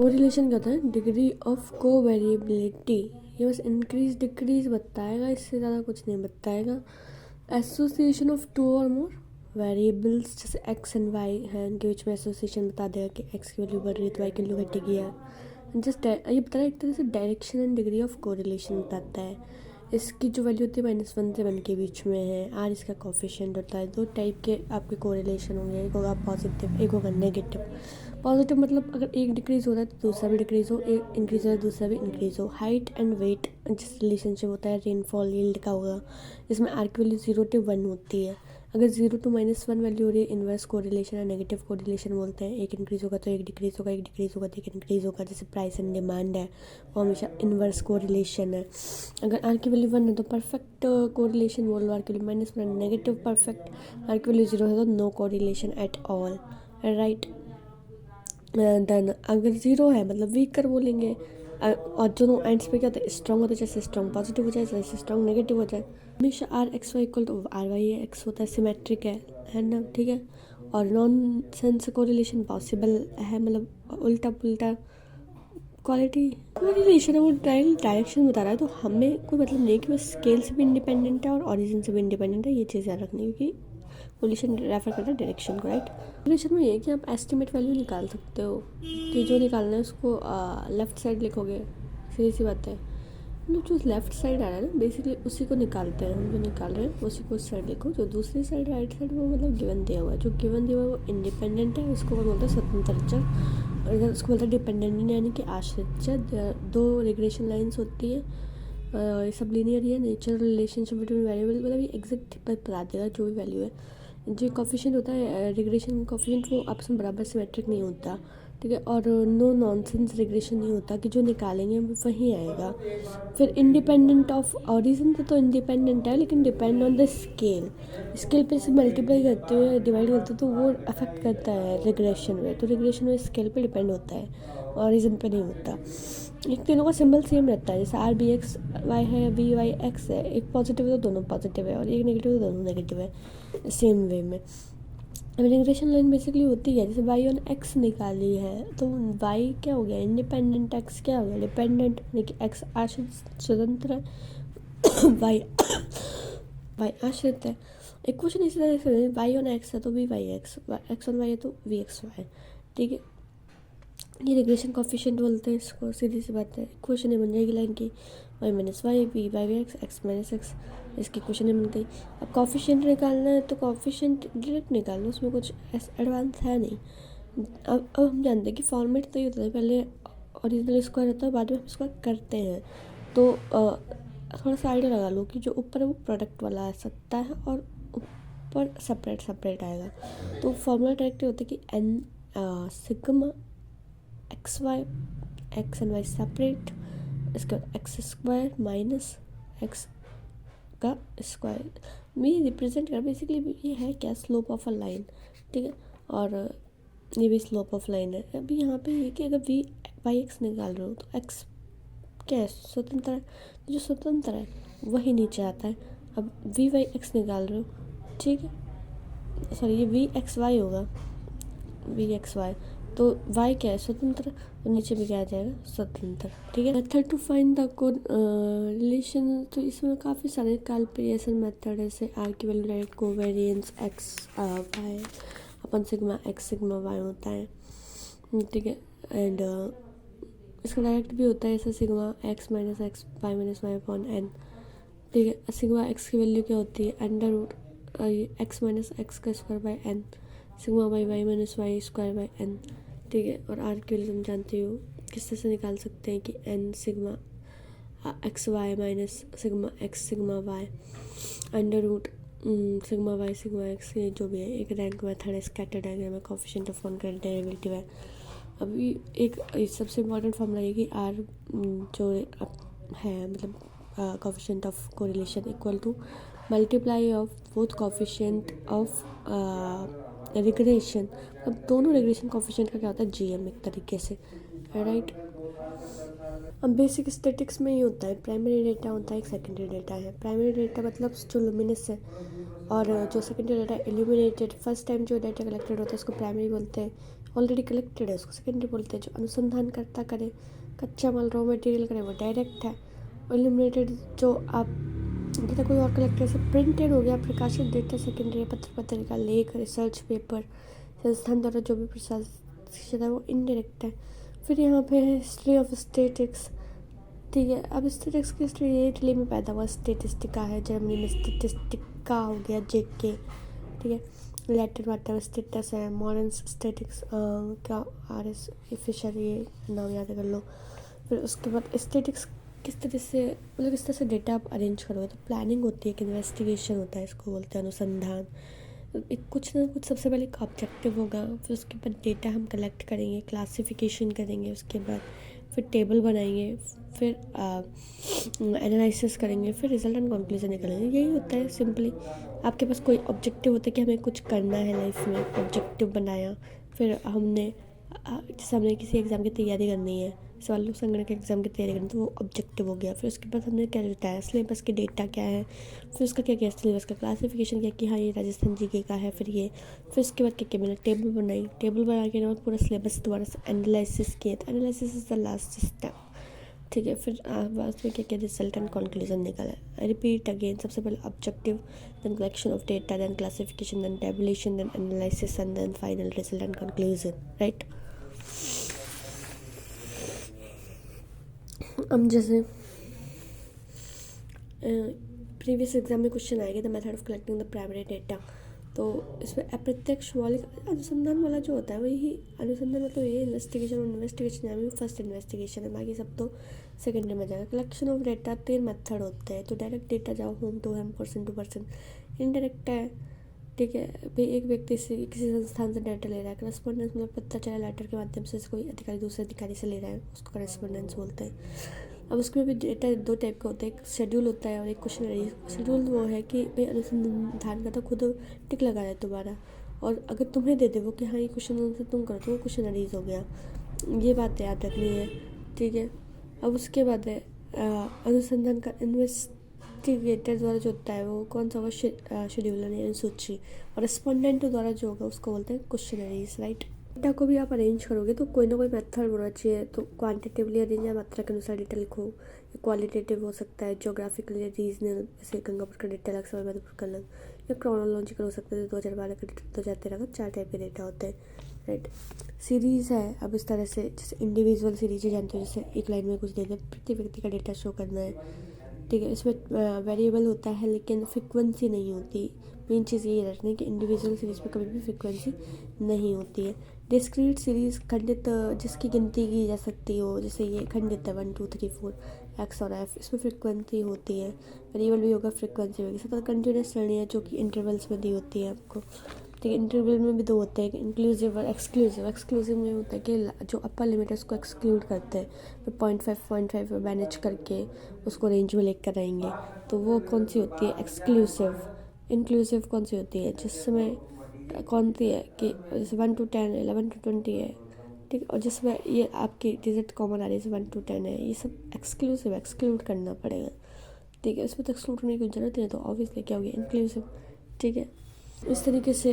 Correlation क्या होता है? Degree of covariability. ये बस इंक्रीज डिक्रीज बताएगा, इससे ज़्यादा कुछ नहीं बताएगा। एसोसिएशन ऑफ टू और मोर वेरिएबल्स जैसे एक्स एंड वाई हैं, इनके बीच में एसोसिएशन बता देगा कि एक्स की वैल्यू बढ़ रही है तो वाई की वैल्यू घटेगी। है जस्ट ये बता रहा है, एक तरह से direction and degree of correlation बताता है। इसकी जो वैल्यू होती है -1 से 1 के बीच में है। आर इसका कोफिशिएंट होता है। दो टाइप के आपके कोरिलेशन होंगे, एक होगा पॉजिटिव, एक होगा नेगेटिव। पॉजिटिव मतलब अगर एक डिक्रीज हो रहा है तो दूसरा भी डिक्रीज हो, एक इंक्रीज हो रहा है दूसरा भी इंक्रीज हो। हाइट एंड वेट जिस रिलेशनशिप होता है रेनफॉल यील्ड का होगा, इसमें आर की वैल्यू 0 to 1 होती है। अगर 0 to -1 वैल्यू हो रही है इन्वर्स कोरिलेशन या नेगेटिव कोरिलेशन बोलते हैं। एक इंक्रीज होगा तो एक डिक्रीज होगा, एक डिक्रीज होगा तो एक इंक्रीज होगा। जैसे प्राइस एंड डिमांड है, वो हमेशा इन्वर्स कोरिलेशन है। अगर आर की वैल्यू 1 है तो परफेक्ट कोरिलेशन बोल लो, आर की वैल्यू -1 नेगेटिव परफेक्ट, आर की वैल्यू 0 है तो no correlation at all, right. Then अगर 0 है मतलब वीक कर बोलेंगे। और दोनों एंड्स पे क्या होता है? स्ट्रॉन्ग होता है, जैसे स्ट्रॉन्ग पॉजिटिव हो जाए जैसे स्ट्रॉन्ग नेगेटिव हो जाए। हमेशा R X Y equal to R Y X होता है, सिमेट्रिक है ना, ठीक है। और नॉन सेंस कोरिलेशन पॉसिबल है, मतलब उल्टा पुल्टा क्वालिटी कोरिलेशन है, वो डायरेक्शन बता रहा है। तो हमें कोई मतलब नहीं कि वो स्केल से भी इंडिपेंडेंट है और ओरिजिन से भी इंडिपेंडेंट है, ये चीज़ याद रखनी है क्योंकि कोरिलेशन रेफर करता है डायरेक्शन को, राइट। कोरिलेशन में ये है कि आप एस्टिमेट वैल्यू निकाल सकते हो कि जो निकालना है उसको लेफ्ट साइड लिखोगे, सीधी सी बात है। मतलब जो लेफ्ट साइड आ रहा है ना बेसिकली उसी को निकालते हैं हम, जो निकाल रहे हैं उसी को उस साइड लिखो। जो दूसरी साइड राइट साइड वो मतलब गिवन दिया हुआ है, जो गिवन दिया हुआ है वो इंडिपेंडेंट है, उसको वो बोलते हैं स्वतंत्र चर। और इधर उसको बोलते हैं डिपेंडेंट यानी कि आश्रित चर। दो रिग्रेशन लाइन्स होती है, ये सब लीनियर ही है। नेचुरल रिलेशनशिप बिटवीन वेरिएबल मतलब ये एग्जैक्ट बता देगा जो भी वैल्यू है। जो कोफिशिएंट होता है रिग्रेशन कोफिशिएंट वो आपस में बराबर सिमेट्रिक नहीं होता, ठीक है। और नो नॉनसेंस रिग्रेशन नहीं होता कि जो निकालेंगे वो वहीं आएगा। फिर इंडिपेंडेंट ऑफ ओरिजिन से तो इंडिपेंडेंट है, लेकिन depend on the scale. Scale पे से मल्टीप्लाई करते हुए डिवाइड करते तो वो अफेक्ट करता है रिग्रेशन में। तो रिग्रेशन में स्केल पे डिपेंड होता है, ओरिजिन पे नहीं होता। एक तीनों का सिंबल सेम रहता है, जैसे आर बी एक्स वाई है या बी वाई एक्स है। एक पॉजिटिव है तो दोनों पॉजिटिव है, और एक नेगेटिव है तो दोनों नेगेटिव है, सेम वे में। अब रिग्रेशन लाइन बेसिकली होती है, जैसे वाई ऑन एक्स निकाली है तो वाई क्या हो गया इंडिपेंडेंट, एक्स क्या हो गया डिपेंडेंट, यानी कि एक्स आश्रित स्वतंत्र है वाई वाई आश्रित है। एक क्वेश्चन इसी तरह से वाई ऑन एक्स है तो V Y X, X on Y है तो वी एक्स वाई, ठीक है। ये रिग्रेशन कोफिशिएंट बोलते हैं इसको, सीधी सी बात है। क्वेश्चन बन जाएगी लाइन की Y minus Y V Y V X X minus X, इसकी क्वेश्चन बन गई। अब कोफिशिएंट निकालना है तो कोफिशिएंट डायरेक्ट निकाल लो, उसमें कुछ एडवांस है नहीं। अब हम जानते हैं कि फॉर्मेट तो ये होता है, पहले ओरिजिनल स्क्वायर होता है बाद में हम स्क्वायर करते हैं। तो थोड़ा सा आइडिया लगा लो कि जो ऊपर है वो प्रोडक्ट वाला आ सकता है और ऊपर सेपरेट सेपरेट आएगा। तो फॉर्मूला डायरेक्ट होता है कि N sigma X Y X and Y separate, इसके बाद एक्स स्क्वायर माइनस एक्स का स्क्वायर में रिप्रेजेंट कर बेसिकली ये है क्या स्लोप ऑफ अ लाइन, ठीक है। और ये भी स्लोप ऑफ लाइन है। अभी यहाँ पे ये कि अगर वी वाई एक्स निकाल रहे हो तो एक्स क्या है स्वतंत्र है, तो जो स्वतंत्र है वही नीचे आता है। अब वी वाई एक्स निकाल रहे हो, ठीक है, सॉरी ये वी एक्स वाई होगा, वी एक्स वाई तो वाई क्या है स्वतंत्र, तो नीचे भी क्या आ जाएगा स्वतंत्र, ठीक है। Method to find the correlation, तो इसमें काफ़ी सारे कैलकुलेशन मेथड है, जैसे आर की value direct covariance X Y upon sigma X sigma Y होता है, ठीक है। एंड इसका डायरेक्ट भी होता है, जैसे sigma X minus X Y minus Y upon N, ठीक है। सिग्मा एक्स की वैल्यू क्या होती है under root X minus X का square by N, sigma by Y minus Y square by N, ठीक है। और आर की वैल्यू तुम जानते हो किस तरह से निकाल सकते हैं कि N sigma X Y minus sigma X sigma Y under root sigma Y sigma X, ये जो भी है एक रैंक मेथड है, स्कैटर डायग्राम है, कोफिशिएंट ऑफ कॉन्करेंट डेरिवेटिव है। अभी एक सबसे इम्पॉर्टेंट फॉर्मूला है कि आर जो है मतलब coefficient of correlation equal to multiply of both coefficient of regression. अब दोनों रिग्रेशन कोफिशिएंट का क्या होता है जीएम एक तरीके से, राइट। अब बेसिक स्टैटिक्स में ये होता है, प्राइमरी डेटा होता है एक सेकेंडरी डेटा है। प्राइमरी डेटा मतलब जो लुमिनस है, और जो secondary data illuminated. First time जो डेटा कलेक्टेड होता है उसको प्राइमरी बोलते हैं, ऑलरेडी कलेक्टेड है उसको सेकेंडरी बोलते हैं। जो अनुसंधान करता करे, कच्चा माल रॉ मटेरियल करे, वो डायरेक्ट है। और इल्यूमिनेटेड जो आप डेटा कोई और कलेक्टर से प्रिंटेड हो गया, प्रकाशित डेटा सेकेंडरी, पत्र पत्रिका, लेख, रिसर्च पेपर, संस्थान द्वारा जो भी प्रशासित है वो इनडायरेक्ट है। फिर यहाँ पे है हिस्ट्री ऑफ स्टेटिक्स। ठीक है, अब स्टेटिक्स की हिस्ट्री ये इटली में पैदा हुआ, स्टेटिस्टिका है, जर्मनी में स्टेटिस्टिका हो गया, जेके। ठीक है, लैटिन वाटर स्टेटस है, मॉडर्न स्टेटिक्स क्या आर एस फिशर, ये नाम याद कर लो। फिर उसके बाद स्टेटिक्स किस तरह से, मतलब किस तरह से डेटा आप अरेंज करोगे, तो प्लानिंग होती है, एक इन्वेस्टिगेशन होता है, इसको बोलते हैं अनुसंधान। एक कुछ ना कुछ सबसे पहले एक ऑब्जेक्टिव होगा, फिर उसके बाद डेटा हम कलेक्ट करेंगे, क्लासिफिकेशन करेंगे, उसके बाद फिर टेबल बनाएंगे, फिर एनालिसिस करेंगे, फिर रिजल्ट एंड कंक्लूजन निकालेंगे। यही होता है सिंपली। आपके पास कोई ऑब्जेक्टिव होता है कि हमें कुछ करना है लाइफ में, ऑब्जेक्टिव बनाया, फिर हमने जैसे हमने किसी एग्ज़ाम की तैयारी करनी है, सवाल संगणक के एग्ज़ाम की तैयारी करनी, तो वो ऑब्जेक्टिव हो गया। फिर उसके बाद हमने क्या बताया, सिलेबस के डेटा क्या है, फिर उसका क्या किया, सिलेबस का क्लासिफिकेशन किया कि हाँ ये राजस्थान जीके का है। फिर फिर उसके बाद क्या किया, मैंने टेबल बनाई, टेबल बना के ना पूरा सिलेबस दोबारा से एनालिसिस किया, तो analysis is the last step. ठीक है, फिर बाद में क्या किया, रिजल्ट एंड कंक्लूजन निकाला। आई रिपीट अगेन, सबसे पहले objective, then collection of data, then classification, then tabulation, then analysis and then final result and conclusion, right. अब जैसे प्रीवियस एग्जाम में क्वेश्चन आएगा, the method of collecting the primary data, तो इसमें अप्रत्यक्ष मौलिक अनुसंधान वाला जो होता है वही अनुसंधान, मतलब ये इन्वेस्टिगेशन, और इन्वेस्टिगेशन यहाँ भी फर्स्ट इन्वेस्टिगेशन है, बाकी सब तो सेकेंडरी में जाएगा। कलेक्शन ऑफ डेटा 3 मेथड होते हैं, तो डायरेक्ट डेटा जाओ home to home, person to person. Indirect है, ठीक है भाई, एक व्यक्ति से किसी संस्थान से डाटा ले रहा है। करस्पॉन्डेंस मतलब पता चला लेटर के माध्यम से कोई अधिकारी दूसरे अधिकारी से ले रहा है, उसको करस्पॉन्डेंस बोलते हैं। अब उसमें भी डेटा 2 टाइप का होता है, एक शेड्यूल होता है और एक क्वेश्चनरी। शेड्यूल वो है कि भाई अनुसंधान का तो खुद टिक लगा रहा है दोबारा, और अगर तुम्हें दे दे वो कि हाँ ये क्वेश्चन आंसर तुम करो, तो वो क्वेश्चनरीज हो गया। ये बात याद रखनी है, ठीक है। अब उसके बाद है अनुसंधान का इन्वेस्टिगेटर द्वारा जो होता है वो कौन सा हुआ, शेड्यूलर यानी सूची, और रिस्पोंडेंट द्वारा जो होगा उसको बोलते हैं क्वेश्चनरीज, राइट। डेटा को भी आप अरेंज करोगे तो कोई ना कोई मेथड होना चाहिए, तो क्वांटिटेटिवली अरेंज या मात्रा के अनुसार डेटा लिखो, या क्वालिटेटिव हो सकता है, जोग्राफिकली रीजनल, जैसे गंगापुर का डेटा अलग, समय मधुपुर का अलग, या क्रोनोलॉजिकल हो सकता है, 2012 का डेटा, 2013 का, 4 टाइप के डेटा होते हैं, राइट। सीरीज़ है, अब इस तरह से जैसे इंडिविजुअल सीरीज है, जानते हो, जैसे एक लाइन में कुछ दे दे, प्रति व्यक्ति का डेटा शो करना है, ठीक है। इसमें वेरिएबल होता है लेकिन फ्रिक्वेंसी नहीं होती। मेन चीज़ ये रखनी है कि इंडिविजुअल सीरीज़ में कभी भी फ्रिक्वेंसी नहीं होती है। डिस्क्रीट सीरीज़ खंडित, जिसकी गिनती की जा सकती हो, जैसे ये खंडित है 1 2 3 4 एक्स और एफ, इसमें फ्रिक्वेंसी होती है। वेरिएबल भी होगा, फ्रिक्वेंसी होगी। सब कंटिन्यूस श्रेणी है जो कि इंटरवल्स में दी होती है आपको, ठीक है। इंटरवल में भी 2 होते हैं, इंक्लूसिव और एक्सक्लूसिव। एक्सक्लूसिव में होता है कि जो अपर लिमिट है उसको एक्सक्लूड करते हैं, फिर 0.5 मैनेज करके उसको रेंज में लेकर आएंगे, तो वो कौन सी होती है, एक्सक्लूसिव। इंक्लूसिव कौन सी होती है, जिसमें कौन सी है कि जैसे 1 to 10 है, 11 to 20 है, ठीक। और जिसमें ये आपकी डिजिट कॉमन आ रही है 1 to 10 है, ये सब एक्सक्लूसिव, एक्सक्लूड करना पड़ेगा, ठीक है। इसमें तो एक्सक्लूड करने की जरूरत नहीं है, तो ऑब्वियसली क्या होगी, इंक्लूसिव, ठीक है। इस तरीके से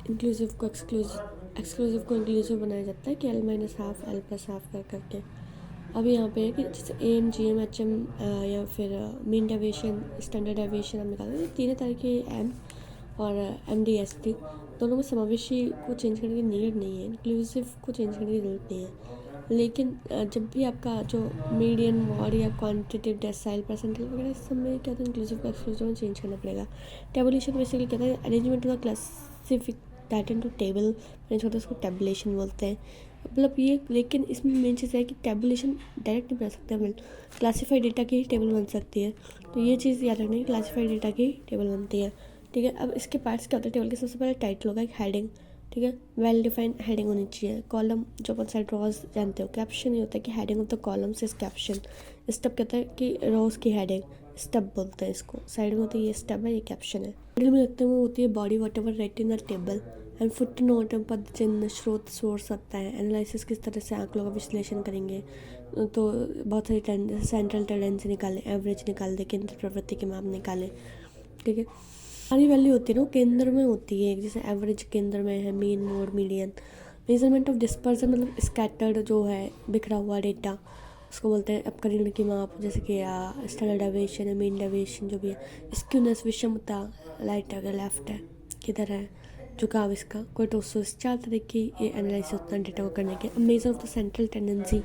इंक्लूसिव को एक्सक्लूसिव को इंक्लूसिव बनाया जाता है कि L-12 L+12 कर करके। अब यहाँ पे है कि जैसे AM GM HM या फिर मीन डेविएशन, स्टैंडर्ड डेविएशन हम निकालते हैं, 3 तरह के M और MDST दोनों में समावेशी को चेंज करने की नीड नहीं है, इंक्लूसिव को चेंज करने की जरूरत नहीं है। लेकिन जब भी आपका जो मीडियन, मॉड या क्वांटिटेटिव डेसाइल, परसेंटाइल वगैरह, इस सब में क्या होता है, इंक्लूसिव को एक्सक्लूसिव में चेंज करना पड़ेगा। टेबुलेशन बेसिकली कहता है arrangement of the classified data into table, arrange होता है, उसको टेबुलेशन बोलते हैं, मतलब ये। लेकिन इसमें मेन चीज़ है कि टेबुलेशन डायरेक्ट नहीं बना सकते हम, क्लासीफाइड डेटा की ही टेबल बन सकती है, तो ये चीज़ याद रखना है, क्लासीफाइड डेटा की टेबल बनती है, ठीक है। अब इसके पार्ट्स क्या होते हैं टेबल के, सबसे पहले टाइटल होगा, एक हेडिंग, ठीक है, वेल डिफाइंड हेडिंग होनी चाहिए। कॉलम जो अपन साइड रॉज जानते हो, कैप्शन ये होता है कि heading of the columns is caption. Step कहता है कि रॉज की हेडिंग, स्टेप बोलते हैं इसको, साइड में होती है ये स्टेप है, ये कैप्शन है। मिडिल में लगते हैं वो होती है body what ever right in the table, and foot note, पद चिन्ह, स्रोत, सोर्स आता है। एनालिसिस किस तरह से आंकड़ों का विश्लेषण करेंगे, तो बहुत सारी सेंट्रल टेंडेंसी निकालें, एवरेज निकाल दें, केंद्र प्रवृत्ति के माप निकालें, ठीक है। सारी वैल्यू होती है ना, केंद्र में होती है, जैसे एवरेज केंद्र में है, mean, mode, median, measurement of dispersion मतलब स्कैटर्ड जो है बिखरा हुआ डेटा, उसको बोलते हैं अपकरण की माप, जैसे कि स्टैंडर्ड डेविएशन है, मीन डेविएशन जो भी है। स्क्यूनेस विषमता, लाइट अगर लेफ्ट है किधर है झुकाव इसका, कोई टोसोस, 4 तरीके ये एनालिसिस होता है डेटा को करने के। Measure of the central tendency,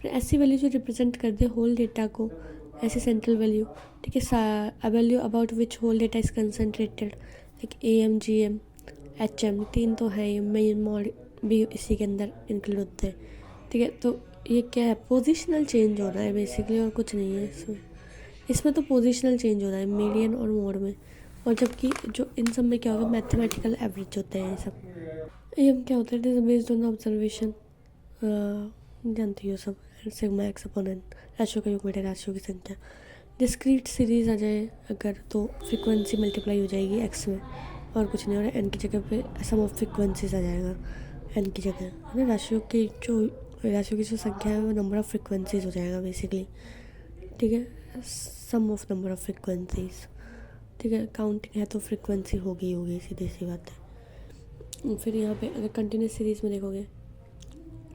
ऐसी वैल्यू जो रिप्रेजेंट कर दे होल डेटा को, ऐसी सेंट्रल वैल्यू, ठीक है। A value about which whole data is concentrated, like AM, GM, HM, 3 तो है, ये मेन मॉड भी इसी के अंदर इंक्लूड होते हैं, ठीक है। तो ये क्या है, पोजिशनल चेंज हो रहा है बेसिकली, और कुछ नहीं है इसमें तो पोजिशनल चेंज हो रहा है मीडियन और मोड में। और जबकि जो इन सब में क्या होगा, मैथमेटिकल एवरेज होते हैं ये सब। ये हम क्या होता है, बेस्ड ऑन ऑब्जर्वेशन, जानती हो सब, सिग्मा एक्स अपॉन एन, राशियों का योग बटे राशियों की संख्या। डिस्क्रीट सीरीज आ जाए अगर तो फ्रिक्वेंसी मल्टीप्लाई हो जाएगी एक्स में, और कुछ नहीं हो रहा है। एन की जगह पे सम ऑफ फ्रिक्वेंसीज आ जाएगा एन की जगह, है ना। राशियों की जो संख्या है वो नंबर ऑफ फ्रिक्वेंसीज हो जाएगा बेसिकली, ठीक है। सम ऑफ नंबर ऑफ फ्रिक्वेंसीज, ठीक है। काउंटिंग है तो फ्रिक्वेंसी होगी सीधी सी बात है। फिर यहाँ पे अगर कंटिन्यूस सीरीज़ में देखोगे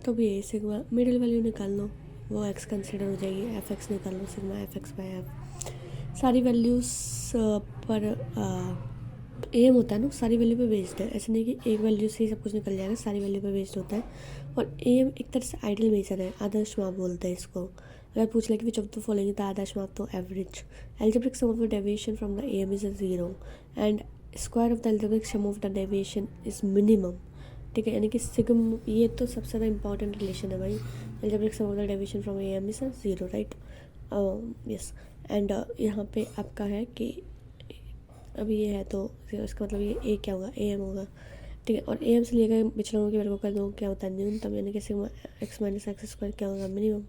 तो भी ये सिग्मा मिडिल वैल्यू निकाल लो, वो एक्स कंसिडर हो जाएगी। एफ एक्स निकाल लो, sigma F X by F. सारी वैल्यूज़ पर एम होता है ना, सारी वैल्यू पे बेस्ड है, ऐसा नहीं कि एक वैल्यू से ही सब कुछ निकल जाएगा, सारी वैल्यू पे बेस्ड होता है। और एम एक तरह से आइडियल मेजर है, आदर्श माप बोलते हैं इसको। अगर पूछ ले कि which of the following the आदर्श माप, तो average. Algebraic sum of the deviation from the M is 0 and square of the algebraic sum of the deviation is minimum, ठीक है। यानी कि सिग्म, ये तो सबसे ज़्यादा इंपॉर्टेंट रिलेशन है भाई। Algebraic sum of the deviation from M is 0, right, yes. And यहाँ पे आपका है कि अभी ये है तो इसका मतलब ये ए क्या होगा, AM होगा, ठीक है। और AM से लेकर विचलनों की वैल्यू कर दो क्या होता है न्यूनतम, यानी कि sigma X minus x square क्या होगा, मिनिमम।